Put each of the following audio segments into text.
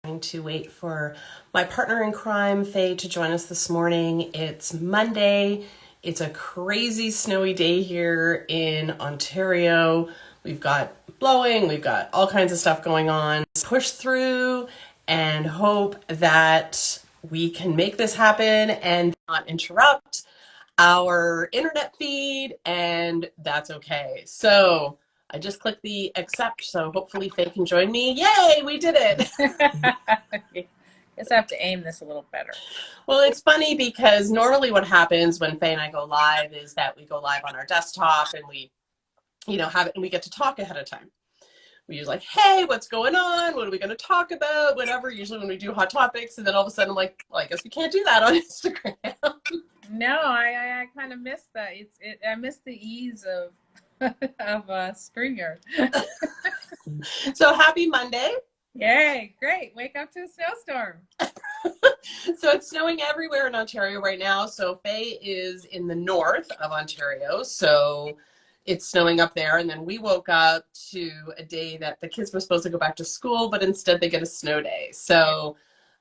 To wait for my partner in crime, Faye, to join us this morning. It's Monday. It's a crazy snowy day here in Ontario. We've got blowing, we've got all kinds of stuff going on. Push through and hope that we can make this happen and not interrupt our internet feed, and that's okay. So I just clicked the accept, so hopefully Faye can join me. Yay, we did it. Guess I have to aim this a little better. Well, it's funny because normally what happens when Faye and I go live is that we go live on our desktop and we, have it and we get to talk ahead of time. We use like, hey, what's going on? What are we going to talk about? Whatever, usually when we do hot topics. And then all of a sudden I'm like, well, I guess we can't do that on Instagram. No, I kind of miss that. I miss the ease of StreamYard. So happy Monday. Yay, great. Wake up to a snowstorm. So it's snowing everywhere in Ontario right now. So Faye is in the north of Ontario. So it's snowing up there. And then we woke up to a day that the kids were supposed to go back to school, but instead they get a snow day. So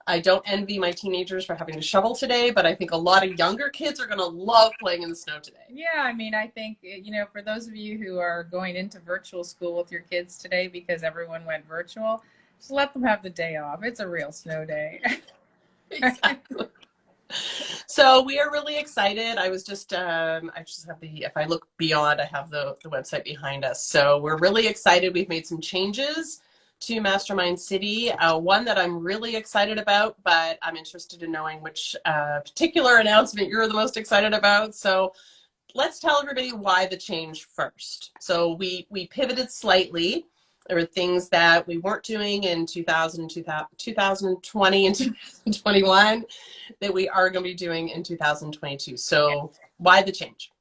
I don't envy my teenagers for having to shovel today, but I think a lot of younger kids are going to love playing in the snow today. Yeah, I mean, I think, for those of you who are going into virtual school with your kids today because everyone went virtual, just let them have the day off. It's a real snow day. Exactly. So we are really excited. I just have if I look beyond, I have the website behind us. So we're really excited. We've made some changes to Mastermind City. One that I'm really excited about, but I'm interested in knowing which particular announcement you're the most excited about. So let's tell everybody why the change first. So we pivoted slightly. There were things that we weren't doing in 2020 and 2021 that we are going to be doing in 2022. So why the change?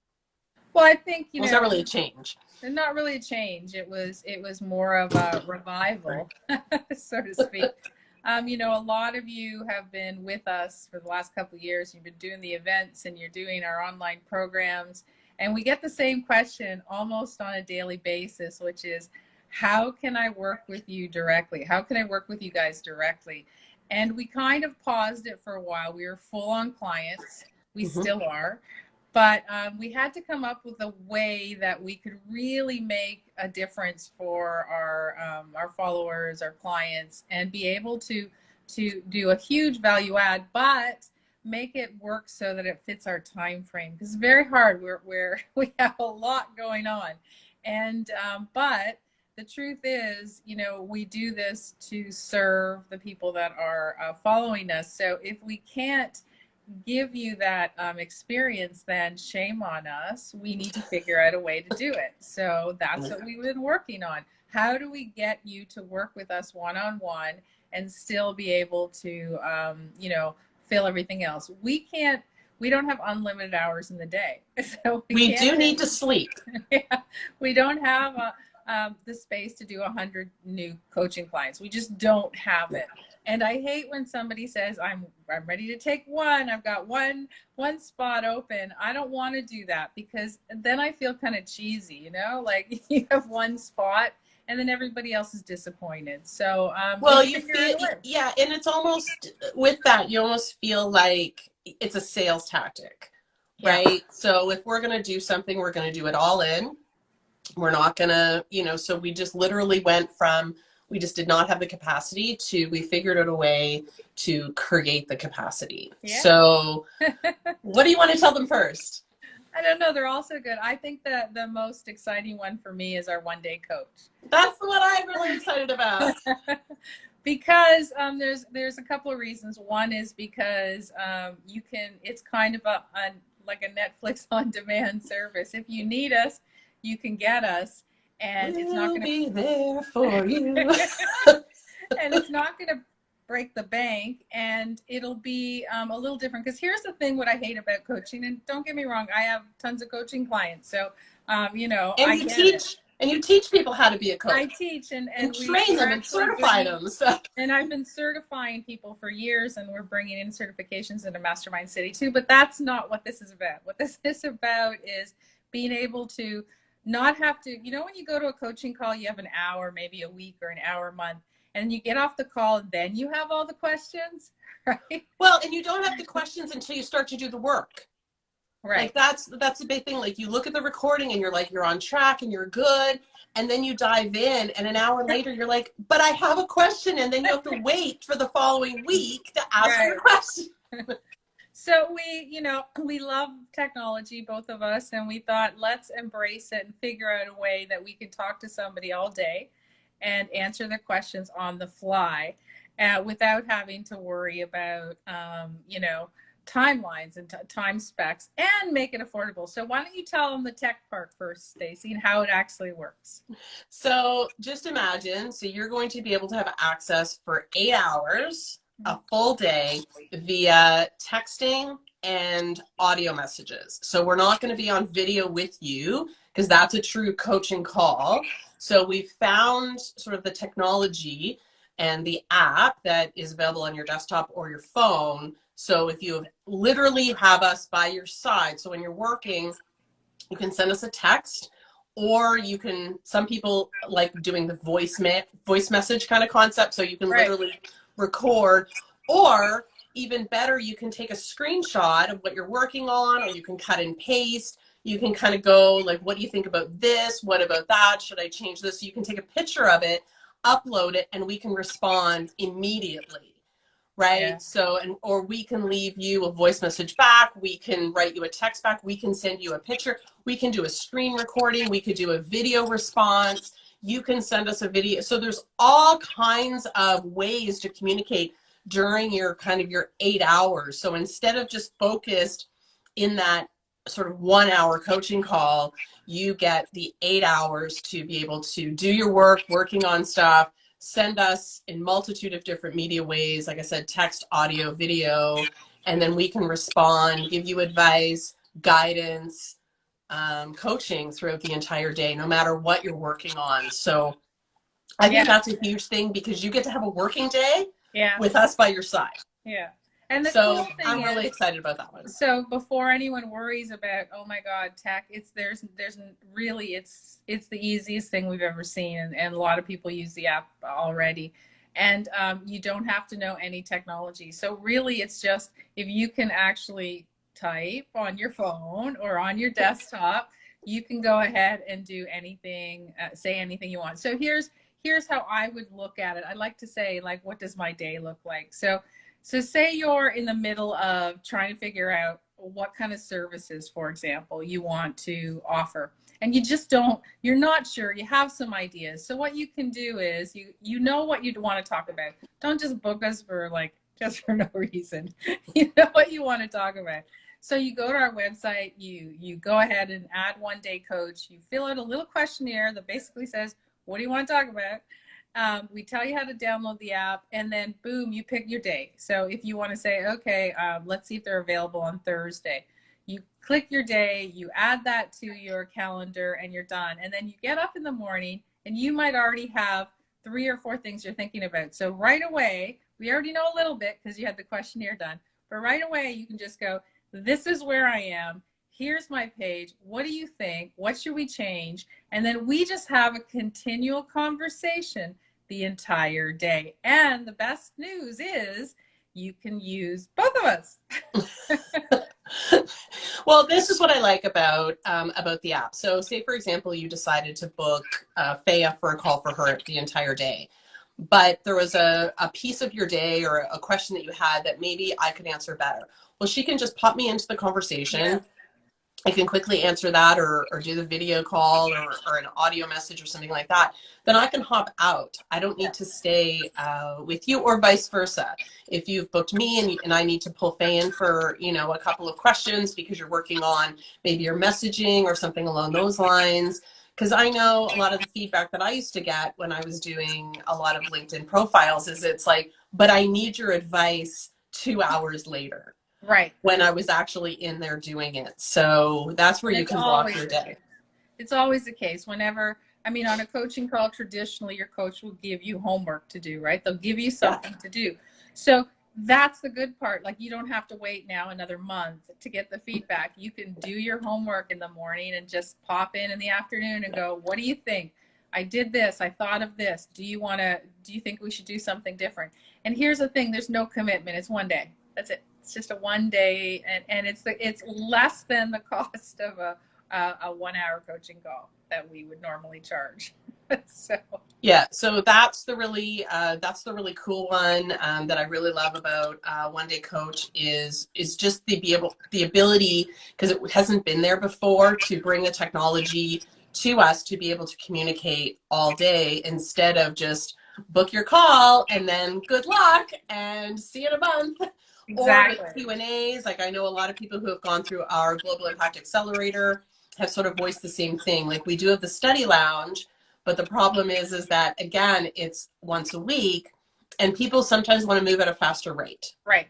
Well, I think, Well, it's not really a change. Not really a change. It was more of a revival, so to speak. A lot of you have been with us for the last couple of years. You've been doing the events and you're doing our online programs. And we get the same question almost on a daily basis, which is, how can I work with you directly? How can I work with you guys directly? And we kind of paused it for a while. We were full on clients. We still are. But we had to come up with a way that we could really make a difference for our followers, our clients, and be able to do a huge value add, but make it work so that it fits our time frame. Because it's very hard. We have a lot going on, and but the truth is, we do this to serve the people that are following us. So if we can't give you that experience, then shame on us. We need to figure out a way to do it. So that's what we've been working on. How do we get you to work with us one-on-one and still be able to, fill everything else? We don't have unlimited hours in the day. So we do need to sleep. Yeah, we don't have the space to do 100 new coaching clients. We just don't have it. And I hate when somebody says, I'm ready to take one. I've got one spot open. I don't want to do that because then I feel kind of cheesy, like you have one spot and then everybody else is disappointed. So, well, you feel, yeah. And it's almost with that, you almost feel like it's a sales tactic, right? Yeah. So if we're going to do something, we're going to do it all in. We're not going to, so we just literally went from, we just did not have the capacity to, we figured out a way to create the capacity. Yeah. So what do you want to tell them first? I don't know. They're also good. I think that the most exciting one for me is our one-day coach. That's what I'm really excited about. Because there's a couple of reasons. One is because it's kind of like a Netflix on-demand service. If you need us, you can get us, and it's not going to be there for you. And it's not going to break the bank, and it'll be a little different. Because here's the thing: what I hate about coaching, and don't get me wrong, I have tons of coaching clients, so and you teach people how to be a coach. I teach and train them and certify them. So. And I've been certifying people for years, and we're bringing in certifications into Mastermind City too. But that's not what this is about. What this is about is being able to not have to, when you go to a coaching call, you have an hour, maybe a week, or an hour a month, and you get off the call and then you have all the questions, right? Well, and you don't have the questions until you start to do the work. Right. Like that's the big thing. Like you look at the recording and you're like, you're on track and you're good. And then you dive in and an hour later you're like, but I have a question. And then you have to wait for the following week to ask your Right. question. So we love technology, both of us, and we thought, let's embrace it and figure out a way that we can talk to somebody all day and answer their questions on the fly, without having to worry about, timelines and time specs, and make it affordable. So why don't you tell them the tech part first, Stacey, and how it actually works? So just imagine, so you're going to be able to have access for 8 hours, a full day, via texting and audio messages. So we're not going to be on video with you because that's a true coaching call. So we found sort of the technology and the app that is available on your desktop or your phone. So if you literally have us by your side, so when you're working, you can send us a text, or you can, some people like doing the voice message kind of concept, so you can literally record, or even better, you can take a screenshot of what you're working on, or you can cut and paste. You can kind of go like, what do you think about this? What about that? Should I change this? So you can take a picture of it, upload it, and we can respond immediately. Right? Yeah. So, or we can leave you a voice message back. We can write you a text back. We can send you a picture. We can do a screen recording. We could do a video response. You can send us a video. So there's all kinds of ways to communicate during your 8 hours. So instead of just focused in that sort of 1 hour coaching call, you get the 8 hours to be able to do your work, working on stuff, send us in multitude of different media ways, like I said, text, audio, video, and then we can respond, give you advice, guidance, coaching throughout the entire day, no matter what you're working on. So I think that's a huge thing, because you get to have a working day with us by your side. Yeah. And the So cool thing I'm really excited about that one. So before anyone worries about, oh my God, tech, there's really, it's the easiest thing we've ever seen. And a lot of people use the app already. And you don't have to know any technology. So really it's just, if you can actually type on your phone or on your desktop, you can go ahead and do anything, say anything you want. So here's how I would look at it. I like to say, like, what does my day look like? So say you're in the middle of trying to figure out what kind of services, for example, you want to offer, and you're not sure, you have some ideas. So what you can do is, you know what you'd want to talk about. Don't just book us for just for no reason. You know what you want to talk about. So you go to our website, you go ahead and add One Day Coach, you fill out a little questionnaire that basically says, what do you want to talk about? We tell you how to download the app, and then boom, you pick your day. So if you want to say, okay, let's see if they're available on Thursday. You click your day, you add that to your calendar, and you're done. And then you get up in the morning, and you might already have 3 or 4 things you're thinking about. So right away, we already know a little bit because you had the questionnaire done. But right away, you can just go, this is where I am. Here's my page. What do you think? What should we change? And then we just have a continual conversation the entire day. And the best news is you can use both of us. Well, this is what I like about the app. So say, for example, you decided to book Faya for a call for her the entire day, but there was a piece of your day or a question that you had that maybe I could answer better. Well, she can just pop me into the conversation. Yeah. I can quickly answer that, or do the video call, or an audio message or something like that. Then I can hop out. I don't need to stay with you, or vice versa. If you've booked me and I need to pull Faye in for, a couple of questions because you're working on maybe your messaging or something along those lines. Because I know a lot of the feedback that I used to get when I was doing a lot of LinkedIn profiles is it's like, but I need your advice 2 hours later. Right. When I was actually in there doing it. So that's where you can block your day. It's always the case. On a coaching call, traditionally your coach will give you homework to do, right? They'll give you something to do. So that's the good part. Like, you don't have to wait now another month to get the feedback. You can do your homework in the morning and just pop in the afternoon and go, what do you think? I did this, I thought of this. Do you think we should do something different? And here's the thing, there's no commitment. It's one day. That's it. It's just a one day, and it's less than the cost of a 1 hour coaching call that we would normally charge. So yeah, so that's the really cool one that I really love about One Day Coach is just the ability, because it hasn't been there before, to bring the technology to us to be able to communicate all day instead of just book your call and then good luck and see you in a month. Or with exactly. Q&As, like I know a lot of people who have gone through our Global Impact Accelerator have sort of voiced the same thing. Like we do have the study lounge, but the problem is that, again, it's once a week and people sometimes want to move at a faster rate. Right.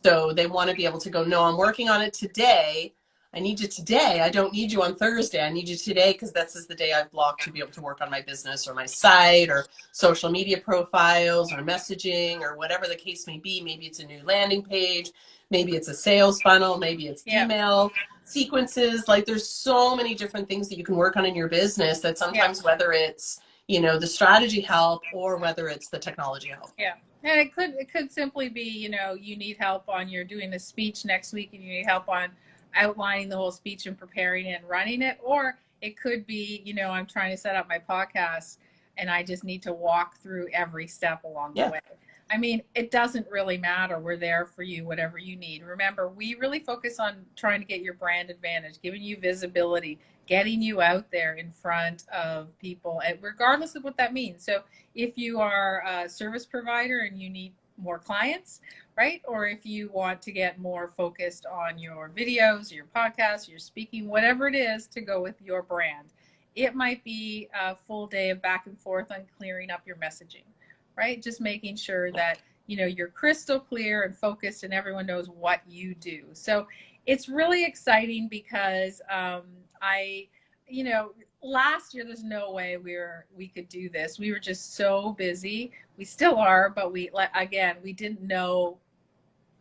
So they want to be able to go, no, I'm working on it today. I need you today. I don't need you on Thursday. I need you today because this is the day I've blocked to be able to work on my business or my site or social media profiles or messaging or whatever the case may be. Maybe it's a new landing page. Maybe it's a sales funnel. Maybe it's email sequences. Like there's so many different things that you can work on in your business that sometimes whether it's, the strategy help or whether it's the technology help. Yeah. And it could simply be, you need help on you're doing a speech next week and you need help on outlining the whole speech and preparing it and running it. Or it could be, I'm trying to set up my podcast and I just need to walk through every step along the way. I mean, it doesn't really matter. We're there for you, whatever you need. Remember, we really focus on trying to get your brand advantage, giving you visibility, getting you out there in front of people, and regardless of what that means. So if you are a service provider and you need more clients, right? Or if you want to get more focused on your videos, your podcasts, your speaking, whatever it is to go with your brand. It might be a full day of back and forth on clearing up your messaging, right? Just making sure that, you're crystal clear and focused and everyone knows what you do. So it's really exciting because last year there's no way we could do this. We were just so busy. We still are, but we didn't know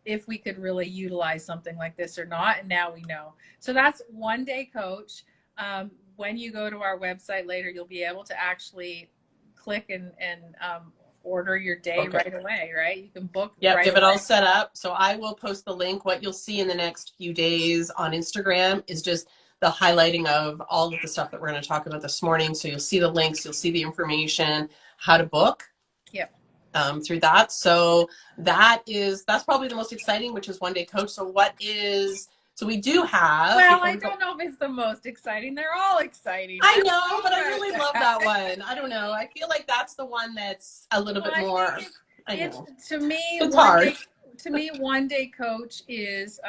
if we could really utilize something like this or not, and now we know. So that's One Day Coach. When you go to our website later, you'll be able to actually click and order your day right away, right? You can book. Yeah, we have it all set up. So I will post the link. What you'll see in the next few days on Instagram is just the highlighting of all of the stuff that we're going to talk about this morning. So you'll see the links, you'll see the information, how to book. Through that. So that's probably the most exciting, which is One Day Coach. So we do have. Well, I don't know if it's the most exciting. They're all exciting. I know, but I really love that one. I don't know. I feel like that's the one that's a little bit more. To me, it's hard. To me, One Day Coach is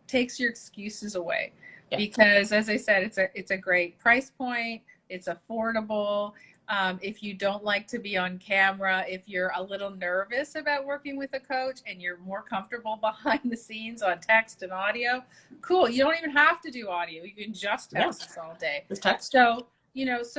takes your excuses away, because as I said, it's a great price point. It's affordable. If you don't like to be on camera, if you're a little nervous about working with a coach and you're more comfortable behind the scenes on text and audio, cool. You don't even have to do audio. You can just text us all day. Just text. So,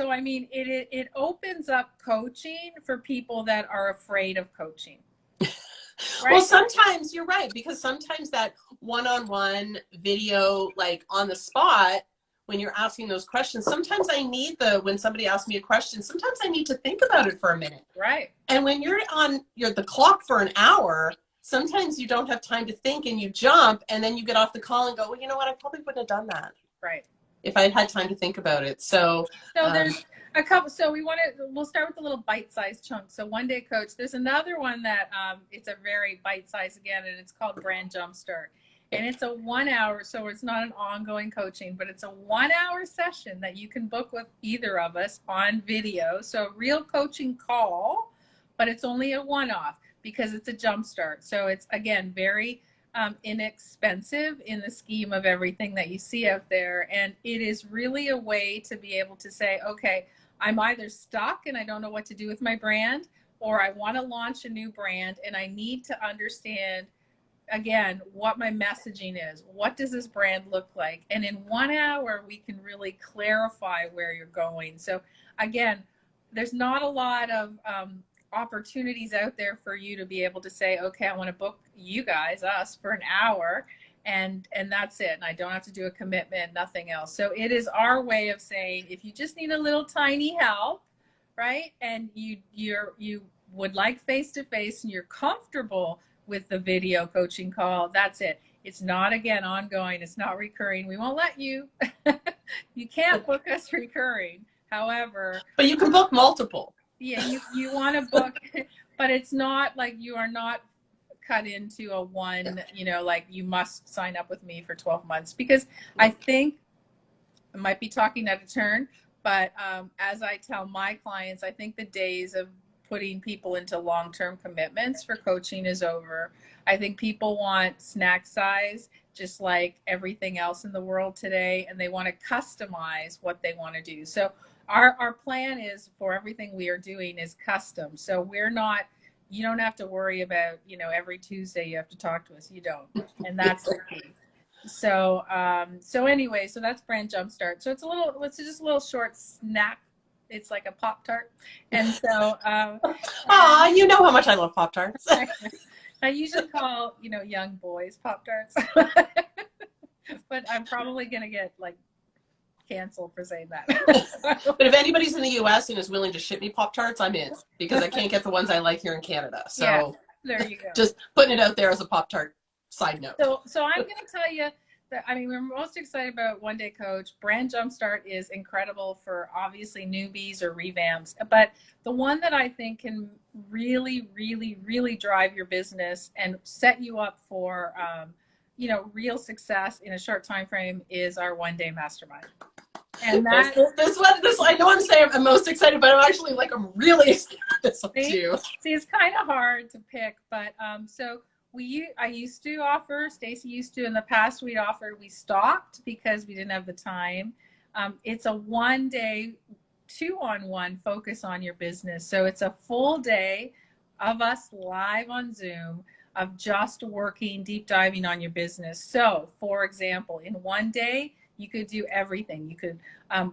I mean, it opens up coaching for people that are afraid of coaching. Right? Well, sometimes you're right, because sometimes that one-on-one video, like on the spot, when you're asking those questions, sometimes when somebody asks me a question, sometimes I need to think about it for a minute. Right. And when you're the clock for an hour, sometimes you don't have time to think and you jump and then you get off the call and go, well, you know what? I probably wouldn't have done that. Right. If I had time to think about it. So there's a couple. So we'll start with a little bite-sized chunk. So One Day Coach, there's another one that it's a very bite-sized again, and it's called Brand Jumpstart. And it's a 1 hour, so it's not an ongoing coaching, but it's a 1 hour session that you can book with either of us on video. So a real coaching call, but it's only a one-off because it's a jumpstart. So it's, again, very inexpensive in the scheme of everything that you see out there. And it is really a way to be able to say, okay, I'm either stuck and I don't know what to do with my brand, or I want to launch a new brand and I need to understand, again, what my messaging is. What does this brand look like? And in 1 hour, we can really clarify where you're going. So again, there's not a lot of opportunities out there for you to be able to say, okay, I want to book you guys, us, for an hour and that's it. And I don't have to do a commitment, nothing else. So it is our way of saying, if you just need a little tiny help, right? And you would like face-to-face and you're comfortable with the video coaching call, that's it. It's not, again, ongoing. It's not recurring. We won't let you. You can't book us recurring. However, but you can book multiple. Yeah, you want to book, but it's not like you are not cut into a one, like you must sign up with me for 12 months, because I think I might be talking out of turn, but as I tell my clients, I think the days of putting people into long-term commitments for coaching is over. I think people want snack size, just like everything else in the world today, and they want to customize what they want to do. So our plan is, for everything we are doing, is custom. So we're not, you don't have to worry about, every Tuesday you have to talk to us. You don't. And that's the key. So anyway, so that's Brand Jumpstart. So it's just a little short snack. It's like a Pop-Tart. And so, you know how much I love Pop-Tarts. I usually call, young boys Pop-Tarts, but I'm probably going to get canceled for saying that. But if anybody's in the US and is willing to ship me Pop-Tarts, I'm in, because I can't get the ones I like here in Canada. So yeah, there you go. Just putting it out there as a Pop-Tart side note. So I'm going to tell you that, we're most excited about One Day Coach. Brand Jumpstart is incredible for obviously newbies or revamps, but the one that I think can really, really, really drive your business and set you up for, real success in a short time frame is our One Day Mastermind. And that this I know I'm saying I'm most excited, but I'm actually I'm really excited this one too. See, it's kind of hard to pick, but I used to offer, Stacy used to in the past, we stopped because we didn't have the time. It's a 1 day, 2-on-1 focus on your business. So it's a full day of us live on Zoom of just working, deep diving on your business. So for example, in 1 day, you could do everything. You could,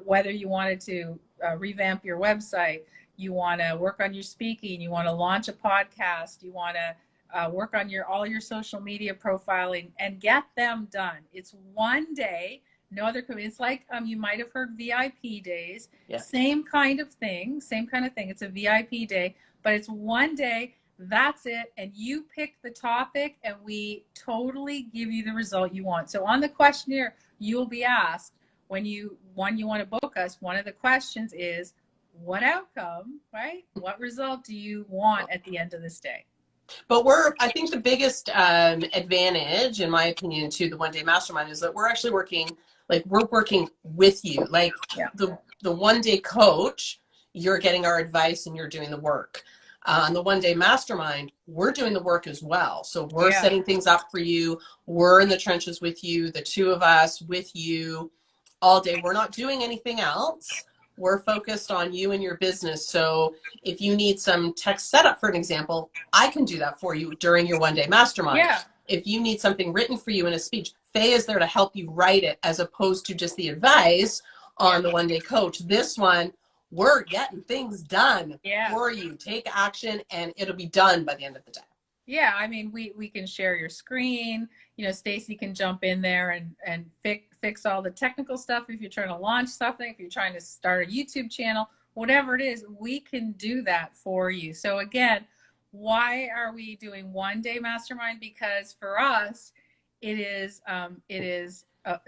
whether you wanted to revamp your website, you want to work on your speaking, you want to launch a podcast, you want to work on all your social media profiling and get them done. It's 1 day, no other. It's like you might have heard VIP days. Yeah. Same kind of thing. It's a VIP day, but it's 1 day. That's it. And you pick the topic and we totally give you the result you want. So on the questionnaire, you will be asked when you want to book us, one of the questions is, what outcome, right? What result do you want at the end of this day? But I think the biggest advantage, in my opinion, to the One Day Mastermind is that we're actually working with you. The 1 day coach, you're getting our advice and you're doing the work. On the 1 day Mastermind, we're doing the work as well. So we're setting things up for you. We're in the trenches with you, the two of us with you all day. We're not doing anything else. We're focused on you and your business. So if you need some text setup, for an example, I can do that for you during your 1 day Mastermind. Yeah. If you need something written for you in a speech, Faye is there to help you write it, as opposed to just the advice on the 1 day coach. This one, we're getting things done for you. Take action and it'll be done by the end of the day. Yeah, we can share your screen. Stacy can jump in there and fix all the technical stuff. If you're trying to launch something, if you're trying to start a YouTube channel, whatever it is, we can do that for you. So again, why are we doing 1 day Mastermind? Because for us, it is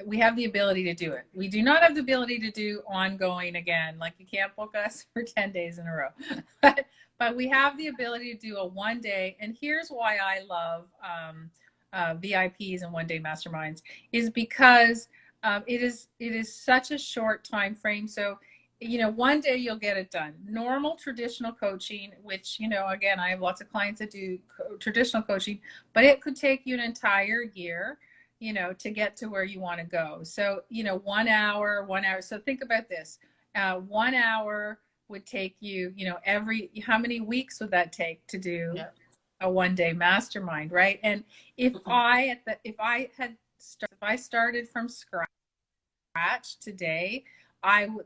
we have the ability to do it. We do not have the ability to do ongoing again. You can't book us for 10 days in a row. But we have the ability to do a 1 day. And here's why I love VIPs and 1 day Masterminds, is because it is such a short time frame. So 1 day you'll get it done. Normal traditional coaching, which, again, I have lots of clients that do traditional coaching, but it could take you an entire year to get to where you want to go. So, 1 hour. So think about this. 1 hour would take you, how many weeks would that take to do a 1 day Mastermind, right? And if I started from scratch today,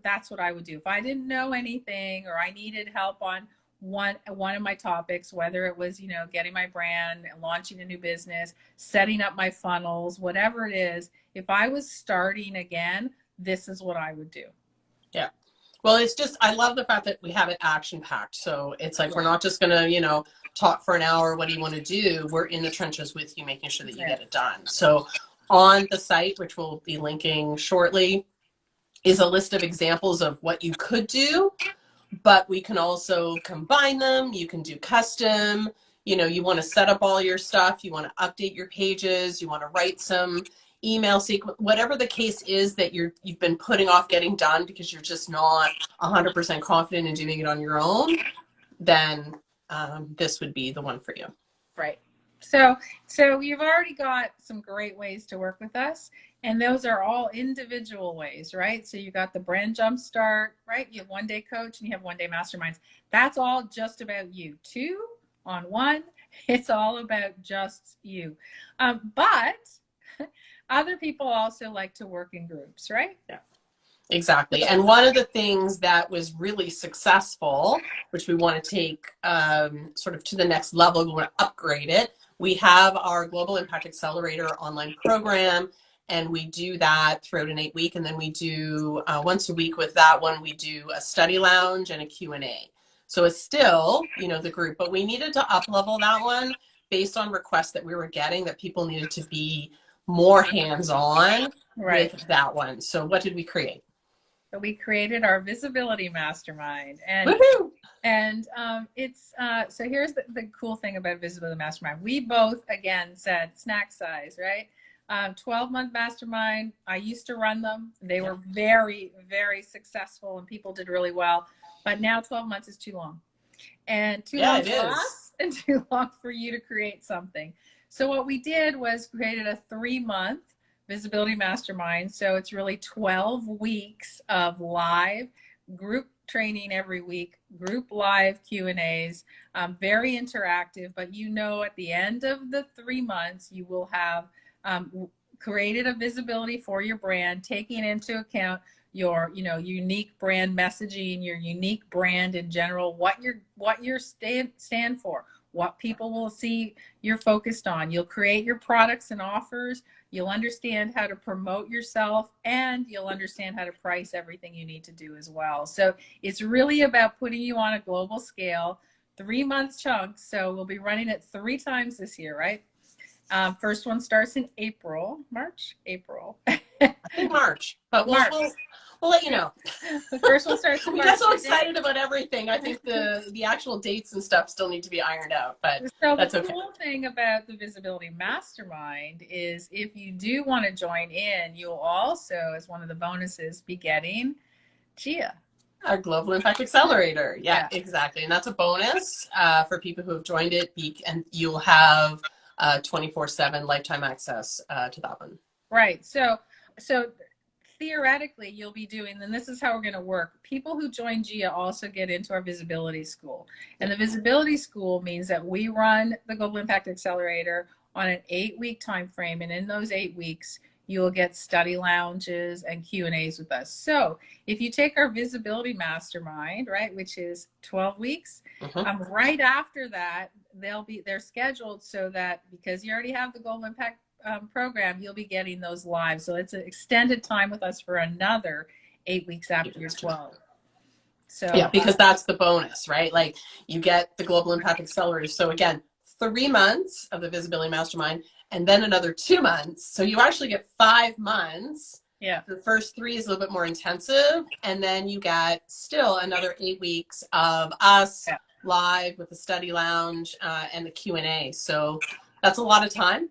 that's what I would do. If I didn't know anything or I needed help on one of my topics, whether it was, getting my brand, launching a new business, setting up my funnels, whatever it is, if I was starting again, this is what I would do. Yeah. Well, it's just, I love the fact that we have it action packed. So it's like, we're not just going to, talk for an hour. What do you want to do? We're in the trenches with you, making sure that you get it done. So on the site, which we'll be linking shortly, is a list of examples of what you could do, but we can also combine them. You can do custom, you want to set up all your stuff. You want to update your pages. You want to write some email sequence, whatever the case is that you've been putting off getting done because you're just not 100% confident in doing it on your own, then this would be the one for you. Right. So you've already got some great ways to work with us, and those are all individual ways, right? So you got the brand jumpstart, right? You have 1 day coach and you have 1 day masterminds. That's all just about you. 2 on 1. It's all about just you. But other people also like to work in groups, right? Yeah. Exactly. And one of the things that was really successful, which we want to take sort of to the next level, we want to upgrade it. We have our Global Impact Accelerator online program, and we do that throughout an 8-week. And then we do once a week with that one, we do a study lounge and a Q&A. So it's still, the group, but we needed to up-level that one based on requests that we were getting, that people needed to be more hands-on with that one. So what did we create? So we created our Visibility Mastermind, and Woohoo! And it's so here's the cool thing about Visibility Mastermind. We both, again, said snack size, right? 12-month mastermind. I used to run them. They were very, very successful and people did really well. But now 12 months is too long. And too long for us and too long for you to create something. So what we did was created a 3-month Visibility Mastermind. So it's really 12 weeks of live group training every week, group live Q&As, very interactive, but at the end of the 3 months, you will have created a visibility for your brand, taking into account your, unique brand messaging, your unique brand in general, what your stand for, what people will see you're focused on. You'll create your products and offers. You'll understand how to promote yourself, and you'll understand how to price everything you need to do as well. So it's really about putting you on a global scale, 3-month chunks. So we'll be running it 3 times this year, right? First one starts in March. I think March, but we'll let you know. The first one starts in March. We got so excited about everything. I think the actual dates and stuff still need to be ironed out, but that's okay. The cool thing about the Visibility Mastermind is if you do want to join in, you'll also, as one of the bonuses, be getting Gia. Our Global Impact Accelerator. Yeah, exactly. And that's a bonus for people who have joined it, and you'll have 24/7 lifetime access to that one. Right. So theoretically, you'll be doing, and this is how we're going to work. People who join Gia also get into our Visibility School. And the Visibility School means that we run the Global Impact Accelerator on an 8-week time frame. And in those 8 weeks, you will get study lounges and Q&As with us. So if you take our Visibility Mastermind, right, which is 12 weeks, right after that, they're scheduled so that, because you already have the Global Impact program, you'll be getting those live. So it's an extended time with us for another 8 weeks after your 12. So yeah, because that's the bonus, right? Like, you get the Global Impact Accelerator. So again, 3 months of the Visibility Mastermind, and then another 2 months. So you actually get 5 months. Yeah. The first 3 is a little bit more intensive, and then you get still another 8 weeks of us live with the study lounge and the Q&A. So that's a lot of time.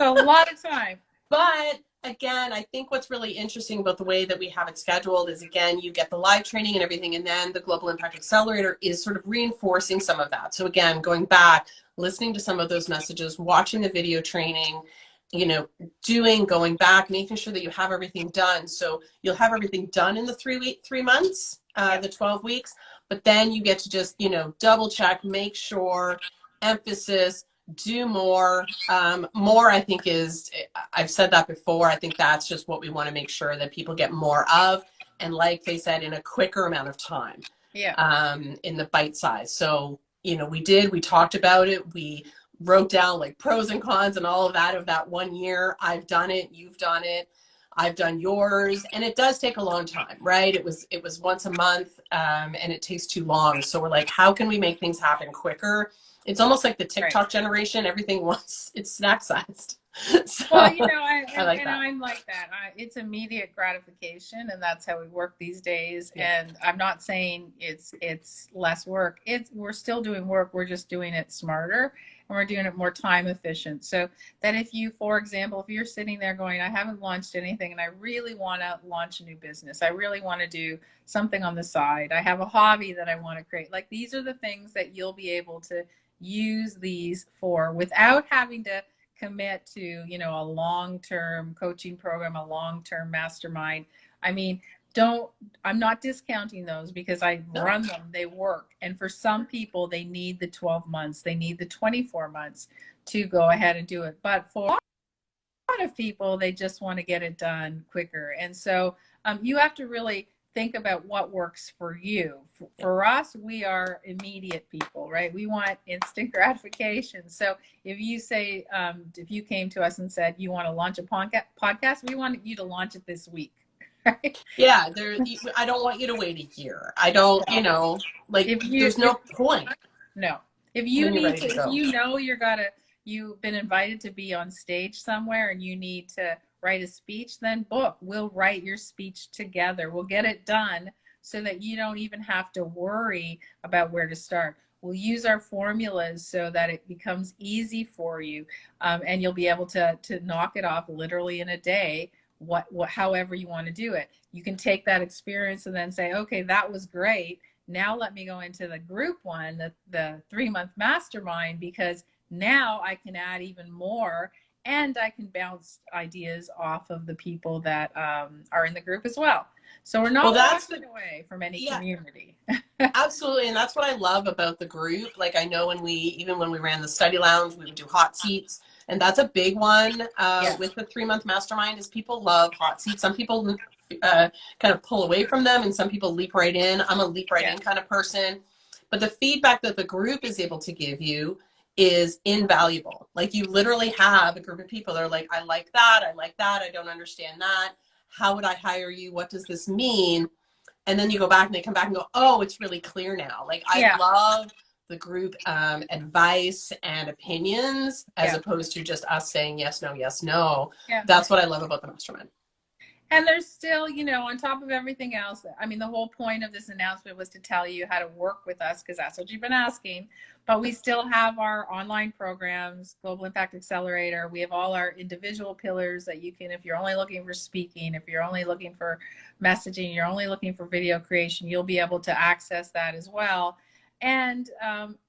A lot of time. But again, I think what's really interesting about the way that we have it scheduled is, again, you get the live training and everything, and then the Global Impact Accelerator is sort of reinforcing some of that. So again, going back, listening to some of those messages, watching the video training, going back, making sure that you have everything done. So you'll have everything done in the 3 months, the 12 weeks, but then you get to just, double check, make sure, emphasis, do more. More, I think, I've said that before, I think that's just what we want to make sure that people get more of, and like they said, in a quicker amount of time. Yeah. in the bite size. So, we talked about it. We wrote down like pros and cons and all of that 1 year. I've done it. You've done it. I've done yours, and it does take a long time, right? It was once a month, and it takes too long. So we're like, how can we make things happen quicker? It's almost like the Right. TikTok generation. Everything wants it's snack sized. So Well, I like and that. I'm like that. It's immediate gratification, and that's how we work these days. Yeah. And I'm not saying it's less work. We're still doing work. We're just doing it smarter, and we're doing it more time efficient. So that if you, for example, if you're sitting there going, I haven't launched anything, and I really want to launch a new business. I really want to do something on the side. I have a hobby that I want to create. Like, these are the things that you'll be able to use these for without having to commit to, a long-term coaching program, a long-term mastermind. I mean, I'm not discounting those because I run them, they work. And for some people, they need the 12 months, they need the 24 months to go ahead and do it. But for a lot of people, they just want to get it done quicker. And so you have to really think about what works for you. For us, we are immediate people, right? We want instant gratification. So if you say, if you came to us and said you want to launch a podcast, we want you to launch it this week. Right? Yeah, I don't want you to wait a year. I don't, like there's no point. No. If you When you're need ready to, to if go. you've been invited to be on stage somewhere and you need to write a speech, then book. We'll write your speech together. We'll get it done so that you don't even have to worry about where to start. We'll use our formulas so that it becomes easy for you, and you'll be able to knock it off literally in a day. However you want to do it. You can take that experience and then say, okay, that was great. Now let me go into the group one, the 3-month mastermind, because now I can add even more and I can bounce ideas off of the people that are in the group as well. So we're Well, not walking away from any community. Absolutely. And that's what I love about the group. Like, I know even when we ran the study lounge, we would do hot seats. And that's a big one with the 3-month mastermind is people love hot seats. Some people kind of pull away from them and some people leap right in. I'm a leap right in kind of person. But the feedback that the group is able to give you is invaluable. Like, you literally have a group of people that are like, I like that. I don't understand that. How would I hire you? What does this mean? And then you go back and they come back and go, oh, it's really clear now. Like, I love the group advice and opinions as opposed to just us saying yes, no, yes, no. Yeah. That's what I love about the mastermind. And there's still, on top of everything else, I mean, the whole point of this announcement was to tell you how to work with us because that's what you've been asking. But we still have our online programs, Global Impact Accelerator. We have all our individual pillars that you can, if you're only looking for speaking, if you're only looking for messaging, you're only looking for video creation, you'll be able to access that as well. And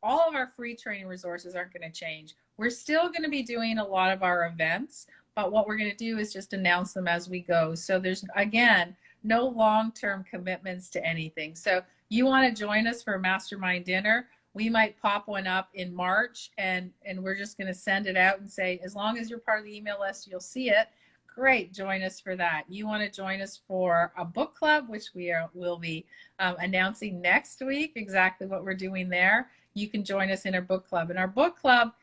all of our free training resources aren't going to change. We're still going to be doing a lot of our events. But what we're going to do is just announce them as we go. So there's, again, no long-term commitments to anything. So you want to join us for a mastermind dinner, we might pop one up in March and we're just going to send it out and say, as long as you're part of the email list, you'll see it. Great, join us for that. You want to join us for a book club, which will be announcing next week, exactly what we're doing there. You can join us in our book club. And our book club,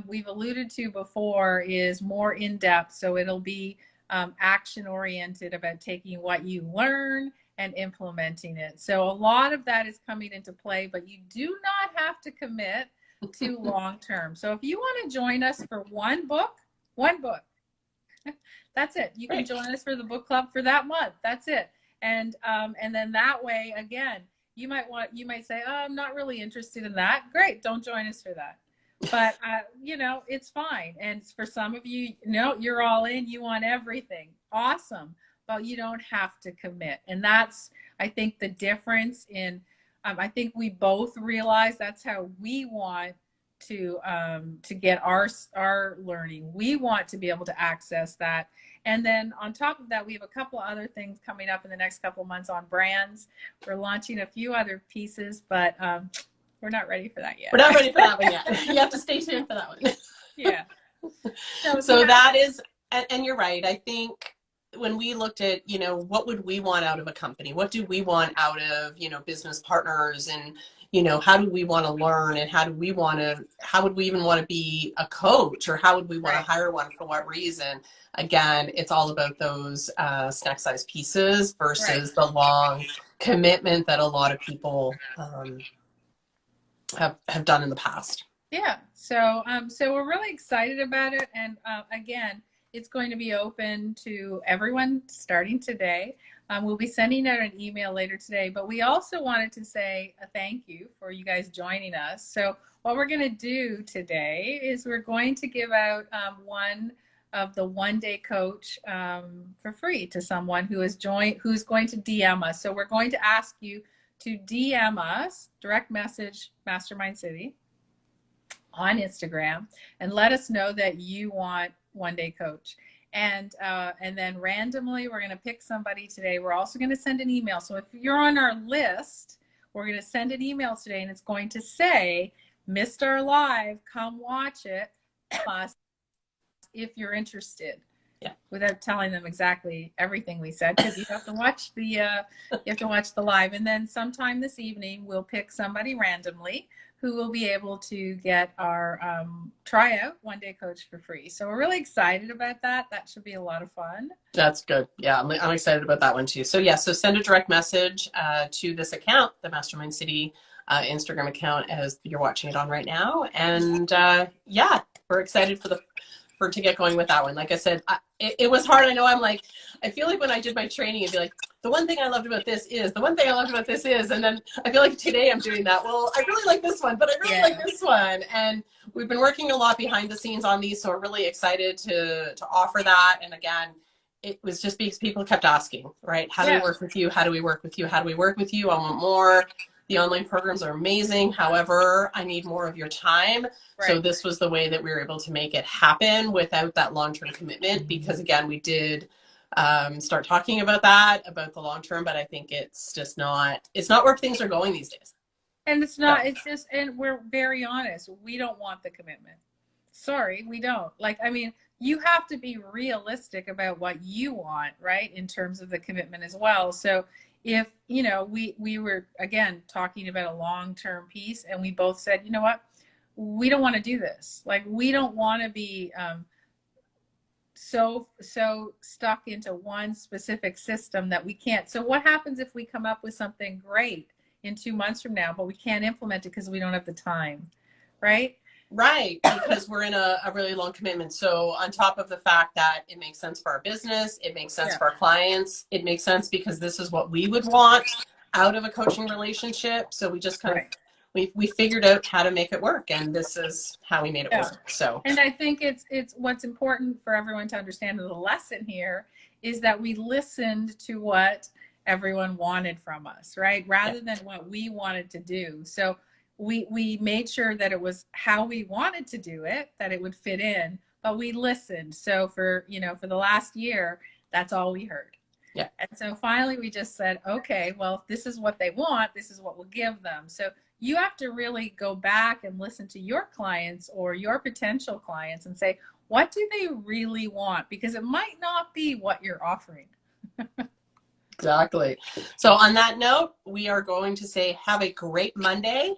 we've alluded to before, is more in-depth. So it'll be action-oriented about taking what you learn and implementing it. So a lot of that is coming into play, but you do not have to commit to long-term. So if you want to join us for one book, that's it. You can join us for the book club for that month. That's it. And then that way, again, you might say, oh, I'm not really interested in that. Great. Don't join us for that. But, it's fine. And for some of you, you're all in, you want everything. Awesome. But you don't have to commit. And that's, I think, the difference in, I think we both realize that's how we want to get our learning. We want to be able to access that. And then on top of that, we have a couple other things coming up in the next couple of months on brands. We're launching a few other pieces, but we're not ready for that yet. We're not ready for that one yet. You have to stay tuned for that one. Yeah. So that is, and you're right. I think when we looked at, you know, what would we want out of a company? What do we want out of, you know, business partners? And, you know, how do we want to learn, and how would we even want to be a coach, or how would we want to Right. hire one, for what reason? Again, it's all about those snack size pieces Right. versus the long commitment that a lot of people have done in the past. Yeah. So we're really excited about it. And again, it's going to be open to everyone starting today. We'll be sending out an email later today, but we also wanted to say a thank you for you guys joining us. So what we're going to do today is we're going to give out one of the one-day coach for free to someone who's going to DM us. So we're going to ask you to DM us, direct message Mastermind City on Instagram, and let us know that you want one day coach. And then randomly, we're going to pick somebody today. We're also going to send an email. So if you're on our list, we're going to send an email today, and it's going to say, missed our live, come watch it, if you're interested. Yeah. Without telling them exactly everything we said, because you have to watch the live. And then sometime this evening, we'll pick somebody randomly who will be able to get our tryout one day coach for free. So we're really excited about that. That should be a lot of fun. That's good. Yeah, I'm excited about that one too. So yeah, so send a direct message to this account, the Mastermind City Instagram account, as you're watching it on right now. And yeah, we're excited to get going with that one. Like I said, it was hard. I know I feel like when I did my training, it'd be like, the one thing I loved about this is, the one thing I loved about this is, and then I feel like today I'm doing that. Well, I really like this one, but I really like this one. And we've been working a lot behind the scenes on these, so we're really excited to offer that. And again, it was just because people kept asking, right? How do we work with you? How do we work with you? How do we work with you? I want more. The online programs are amazing. However, I need more of your time. Right. So this was the way that we were able to make it happen without that long-term commitment, because again, we did start talking about the long-term, but I think it's not where things are going these days. And it's not, it's just, and we're very honest. We don't want the commitment. Sorry, we don't. You have to be realistic about what you want, right? In terms of the commitment as well. So if, we were, again, talking about a long-term piece, and we both said, you know what, we don't want to do this. We don't want to be so stuck into one specific system that we can't. So what happens if we come up with something great in 2 months from now, but we can't implement it because we don't have the time, right? Right, because we're in a really long commitment. So on top of the fact that it makes sense for our business, it makes sense for our clients, it makes sense because this is what we would want out of a coaching relationship. So we just kind of, we figured out how to make it work, and this is how we made it work. So, and I think it's what's important for everyone to understand. The lesson here is that we listened to what everyone wanted from us, right? Rather than what we wanted to do. So we made sure that it was how we wanted to do it, that it would fit in, but we listened. So for the last year, that's all we heard. Yeah. And so finally we just said, okay, well, if this is what they want, this is what we'll give them. So you have to really go back and listen to your clients or your potential clients and say, what do they really want? Because it might not be what you're offering. Exactly. So on that note, we are going to say, have a great Monday.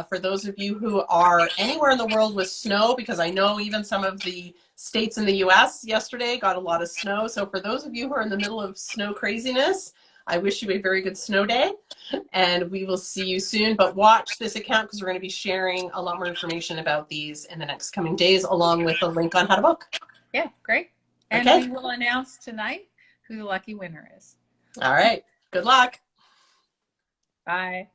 For those of you who are anywhere in the world with snow, because I know even some of the states in the US yesterday got a lot of snow. So for those of you who are in the middle of snow craziness, I wish you a very good snow day, and we will see you soon. But watch this account, because we're going to be sharing a lot more information about these in the next coming days, along with a link on how to book. Yeah, great. And we will announce tonight who the lucky winner is. All right. Good luck. Bye.